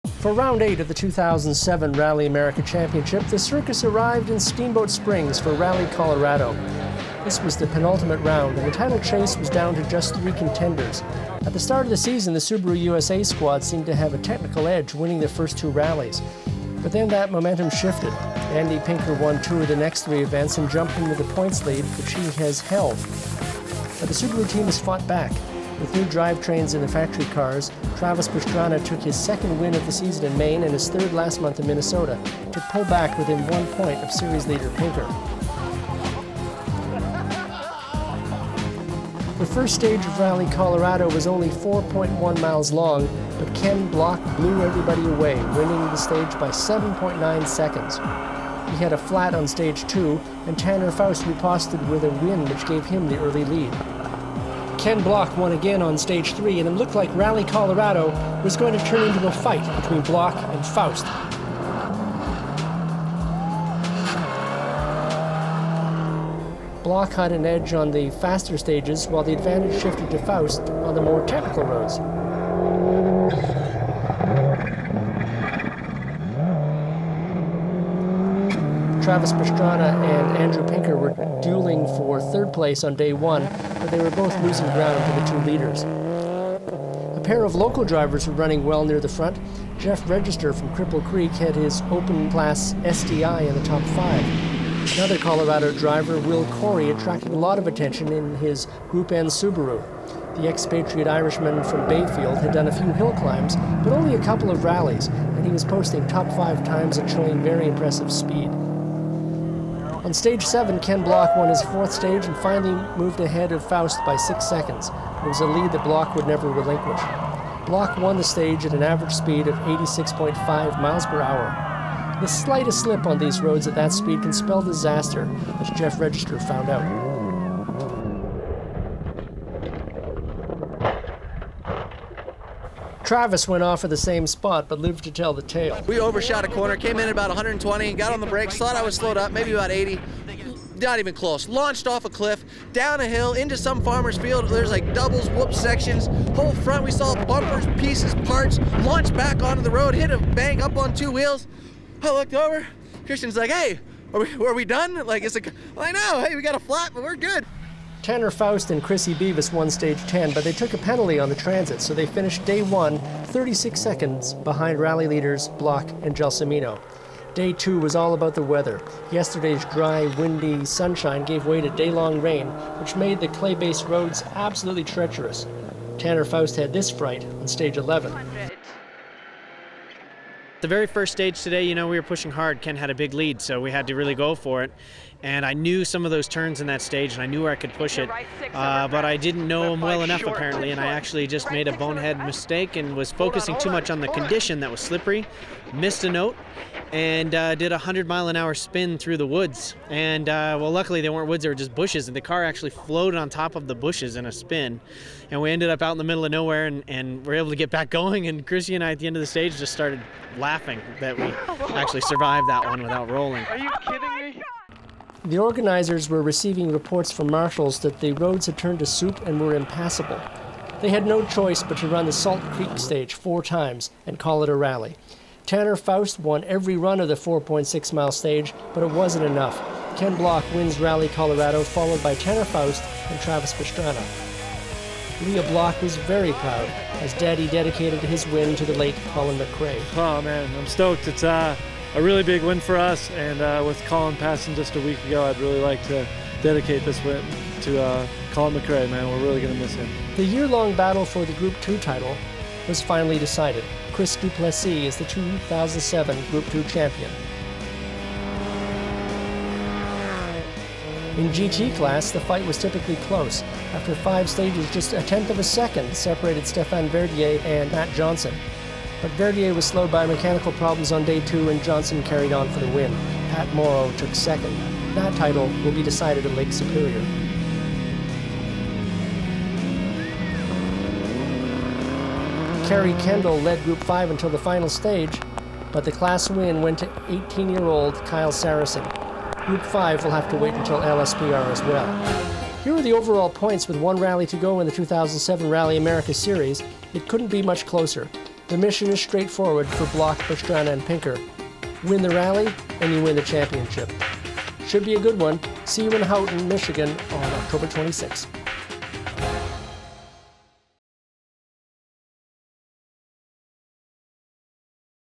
For round 8 of the 2007 Rally America Championship, the circus arrived in Steamboat Springs for Rally Colorado. This was the penultimate round, and the title chase was down to just 3 contenders. At the start of the season, the Subaru USA squad seemed to have a technical edge, winning their first 2 rallies. But then that momentum shifted. Andy Pinker won 2 of the next 3 events and jumped into the points lead, which he has held. But the Subaru team has fought back. With new drivetrains in the factory cars, Travis Pastrana took his 2nd win of the season in Maine and his 3rd last month in Minnesota to pull back within 1 point of series leader Pinker. The first stage of Rally Colorado was only 4.1 miles long, but Ken Block blew everybody away, winning the stage by 7.9 seconds. He had a flat on stage 2, and Tanner Faust riposted with a win which gave him the early lead. Ken Block won again on stage 3, and it looked like Rally Colorado was going to turn into a fight between Block and Faust. Block had an edge on the faster stages, while the advantage shifted to Faust on the more technical roads. Travis Pastrana and Andrew Pinker were dueling for 3rd place on day 1, but they were both losing ground to the 2 leaders. A pair of local drivers were running well near the front. Jeff Register from Cripple Creek had his open class SDI in the top 5. Another Colorado driver, Will Corey, attracted a lot of attention in his Group N Subaru. The expatriate Irishman from Bayfield had done a few hill climbs, but only a couple of rallies, and he was posting top 5 times and showing very impressive speed. On stage 7, Ken Block won his 4th stage and finally moved ahead of Faust by 6 seconds. It was a lead that Block would never relinquish. Block won the stage at an average speed of 86.5 miles per hour. The slightest slip on these roads at that speed can spell disaster, as Jeff Register found out. Travis went off at the same spot, but lived to tell the tale. We overshot a corner, came in at about 120, got on the brakes, thought I was slowed up, maybe about 80. Not even close. Launched off a cliff, down a hill, into some farmer's field. There's like doubles, whoop sections. Whole front, we saw bumpers, pieces, parts, launched back onto the road, hit a bank up on 2 wheels. I looked over. Christian's like, hey, are we done? Like, it's like, well, I know, hey, we got a flat, but we're good. Tanner Faust and Chrissy Beavis won stage 10, but they took a penalty on the transit, so they finished day 1 36 seconds behind rally leaders Block and Gelsomino. Day 2 was all about the weather. Yesterday's dry, windy sunshine gave way to day-long rain, which made the clay-based roads absolutely treacherous. Tanner Faust had this fright on stage 11. The very first stage today, you know, we were pushing hard. Ken had a big lead, so we had to really go for it. And I knew some of those turns in that stage, and I knew where I could push it. But I didn't know them well enough, apparently, and I actually just made a bonehead mistake and was focusing too much on the condition that was slippery, missed a note, and did a 100-mile-an-hour spin through the woods. And, well, luckily they weren't woods, they were just bushes, and the car actually floated on top of the bushes in a spin. And we ended up out in the middle of nowhere, and were able to get back going, and Chrissy and I at the end of the stage just started laughing that we actually survived that one without rolling. Are you kidding me? The organizers were receiving reports from marshals that the roads had turned to soup and were impassable. They had no choice but to run the Salt Creek stage 4 times and call it a rally. Tanner Faust won every run of the 4.6-mile stage, but it wasn't enough. Ken Block wins Rally Colorado, followed by Tanner Faust and Travis Pastrana. Leah Block was very proud, as Daddy dedicated his win to the late Colin McRae. Oh man, I'm stoked. It's a really big win for us, and with Colin passing just a week ago, I'd really like to dedicate this win to Colin McRae, man. We're really going to miss him. The year-long battle for the Group 2 title was finally decided. Chris Duplessis is the 2007 Group 2 champion. In GT class, the fight was typically close. After 5 stages, just a 1/10 of a second separated Stéphane Verdier and Matt Johnson. But Verdier was slowed by mechanical problems on day 2, and Johnson carried on for the win. Pat Morrow took 2nd. That title will be decided at Lake Superior. Kerry Kendall led Group 5 until the final stage, but the class win went to 18-year-old Kyle Saracen. Group 5 will have to wait until LSPR as well. Here are the overall points with 1 rally to go in the 2007 Rally America Series. It couldn't be much closer. The mission is straightforward for Block, Pastrana, and Pinker. Win the rally, and you win the championship. Should be a good one. See you in Houghton, Michigan on October 26th.